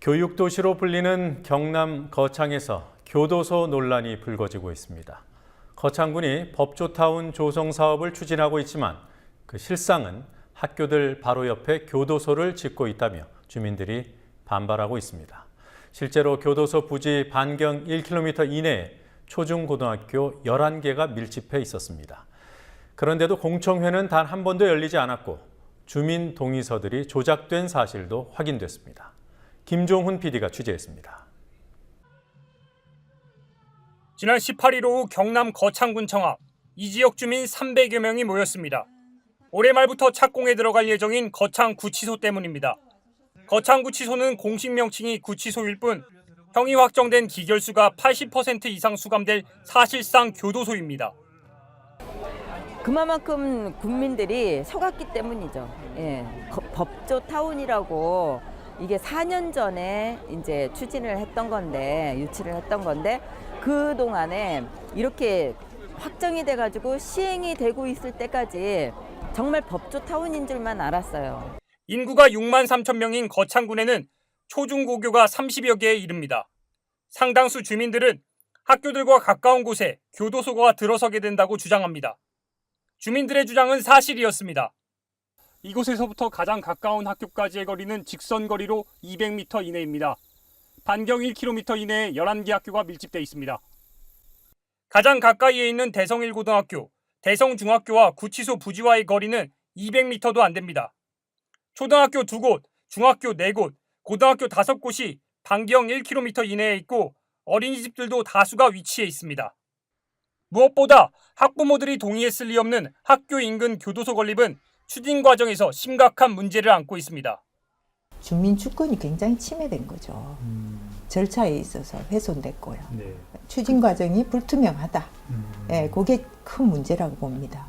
교육도시로 불리는 경남 거창에서 교도소 논란이 불거지고 있습니다. 거창군이 법조타운 조성 사업을 추진하고 있지만 그 실상은 학교들 바로 옆에 교도소를 짓고 있다며 주민들이 반발하고 있습니다. 실제로 교도소 부지 반경 1km 이내에 초중고등학교 11개가 밀집해 있었습니다. 그런데도 공청회는 단 한 번도 열리지 않았고 주민 동의서들이 조작된 사실도 확인됐습니다. 김종훈 PD가 취재했습니다. 지난 18일 오후 경남 거창군청 앞 이 지역 주민 300여 명이 모였습니다. 올해 말부터 착공에 들어갈 예정인 거창구치소 때문입니다. 거창구치소는 공식 명칭이 구치소일 뿐 형이 확정된 기결수가 80% 이상 수감될 사실상 교도소입니다. 그만큼 국민들이 속았기 때문이죠. 예, 법조타운이라고 이게 4년 전에 이제 추진을 했던 건데, 유치를 했던 건데, 그 동안에 이렇게 확정이 돼가지고 시행이 되고 있을 때까지 정말 법조타운인 줄만 알았어요. 인구가 6만 3천 명인 거창군에는 초중고교가 30여 개에 이릅니다. 상당수 주민들은 학교들과 가까운 곳에 교도소가 들어서게 된다고 주장합니다. 주민들의 주장은 사실이었습니다. 이곳에서부터 가장 가까운 학교까지의 거리는 직선 거리로 200m 이내입니다. 반경 1km 이내에 11개 학교가 밀집돼 있습니다. 가장 가까이에 있는 대성1고등학교, 대성중학교와 구치소 부지와의 거리는 200m도 안 됩니다. 초등학교 2곳, 중학교 4곳, 고등학교 5곳이 반경 1km 이내에 있고 어린이집들도 다수가 위치해 있습니다. 무엇보다 학부모들이 동의했을 리 없는 학교 인근 교도소 건립은 추진 과정에서 심각한 문제를 안고 있습니다. 주민 주권이 굉장히 침해된 거죠. 절차에 있어서 훼손됐고요. 네. 추진 과정이 불투명하다. 네, 그게 큰 문제라고 봅니다.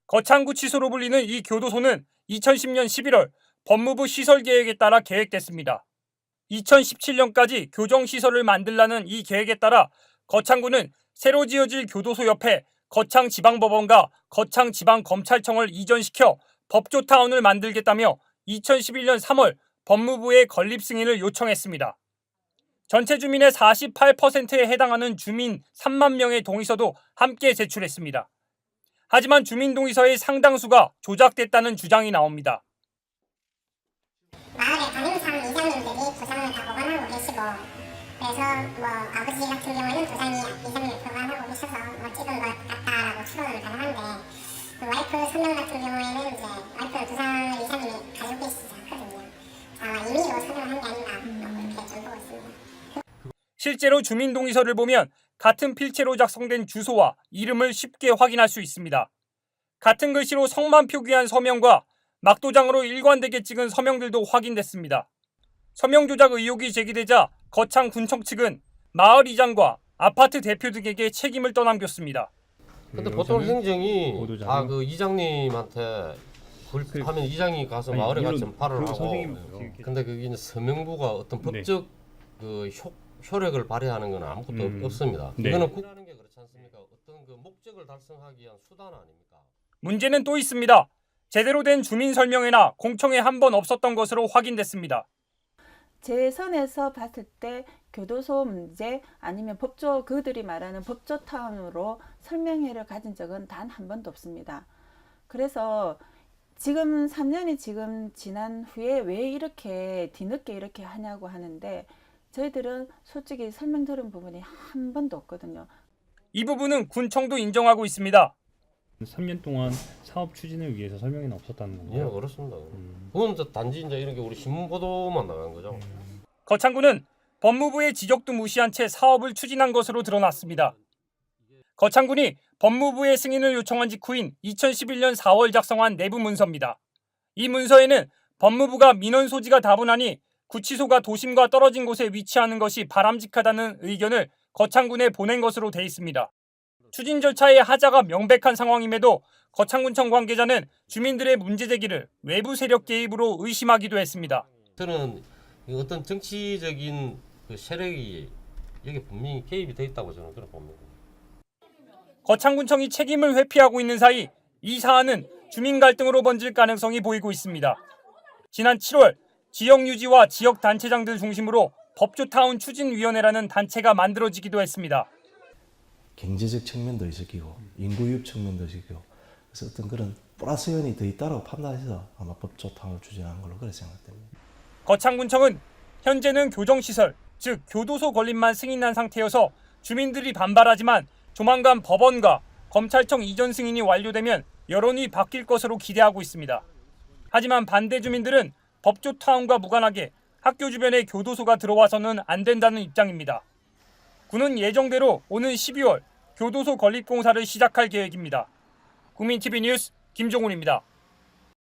거창구치소로 불리는 이 교도소는 2010년 11월 법무부 시설계획에 따라 계획됐습니다. 2017년까지 교정시설을 만들라는 이 계획에 따라 거창구는 새로 지어질 교도소 옆에 거창지방법원과 거창지방검찰청을 이전시켜 법조타운을 만들겠다며 2011년 3월 법무부에 건립 승인을 요청했습니다. 전체 주민의 48%에 해당하는 주민 3만 명의 동의서도 함께 제출했습니다. 하지만 주민 동의서의 상당수가 조작됐다는 주장이 나옵니다. 마을의 담임상 이장님들이 도장을 다 보관하고 계시고, 그래서 아버지 같은 경우에는 도장이 이장님이 보관하고 계셔서 찍은 것 같다라고 추론은 가능한데, 와이프 3명 같은 경우에는 이제 와이프 도장을 이장님이 가지고 계시지 않거든요. 아마 임의로 서명한 게 아닌가 그렇게 좀 보고 있습니다. 실제로 주민 동의서를 보면 같은 필체로 작성된 주소와 이름을 쉽게 확인할 수 있습니다. 같은 글씨로 성만 표기한 서명과 막도장으로 일관되게 찍은 서명들도 확인됐습니다. 서명 조작 의혹이 제기되자 거창군청 측은 마을 이장과 아파트 대표 등에게 책임을 떠넘겼습니다. 근데 보통 행정이 다 그 이장님한테 하면 이장이 가서 마을에 가서 발을 하고, 근데 그게 서명부가 어떤 법적 그 효력을 발휘하는 건 아무것도 없습니다. 이거는 국가라는 게 그렇지 않습니까? 어떤 그 목적을 달성하기 위한 수단 아닙니까? 문제는 또 있습니다. 제대로 된 주민 설명회나 공청회 한 번 없었던 것으로 확인됐습니다. 제 선에서 봤을 때 교도소 문제 아니면 그들이 말하는 법조타운으로 설명회를 가진 적은 단 한 번도 없습니다. 그래서 지금 3년이 지금 지난 후에 왜 이렇게 뒤늦게 이렇게 하냐고 하는데, 저희들은 솔직히 설명 들은 부분이 한 번도 없거든요. 이 부분은 군청도 인정하고 있습니다. 3년 동안 사업 추진을 위해서 설명회는 없었다는 건가요? 예, 그렇습니다. 그건 단지 이제 이런 게 우리 신문 보도만 나간 거죠. 거창군은 법무부의 지적도 무시한 채 사업을 추진한 것으로 드러났습니다. 거창군이 법무부의 승인을 요청한 직후인 2011년 4월 작성한 내부 문서입니다. 이 문서에는 법무부가 민원 소지가 다분하니 구치소가 도심과 떨어진 곳에 위치하는 것이 바람직하다는 의견을 거창군에 보낸 것으로 돼 있습니다. 추진 절차의 하자가 명백한 상황임에도 거창군청 관계자는 주민들의 문제 제기를 외부 세력 개입으로 의심하기도 했습니다. 저는 어떤 정치적인 그 세력이 여기 분명히 개입이 돼 있다고 저는 그렇게 봅니다. 거창군청이 책임을 회피하고 있는 사이 이 사안은 주민 갈등으로 번질 가능성이 보이고 있습니다. 지난 7월 지역 유지와 지역 단체장들 중심으로 법조타운 추진위원회라는 단체가 만들어지기도 했습니다. 경제적 측면도 있을 거고 인구 유입 측면도 있을 거고 그래서 어떤 그런 플러스 요인이 더 있다고 판단해서 아마 법조타운을 추진한 걸로 그렇게 생각됩니다. 거창군청은 현재는 교정시설, 즉 교도소 건립만 승인한 상태여서 주민들이 반발하지만 조만간 법원과 검찰청 이전 승인이 완료되면 여론이 바뀔 것으로 기대하고 있습니다. 하지만 반대 주민들은 법조타운과 무관하게 학교 주변에 교도소가 들어와서는 안 된다는 입장입니다. 군은 예정대로 오는 12월 교도소 건립 공사를 시작할 계획입니다. 국민TV 뉴스 김종훈입니다.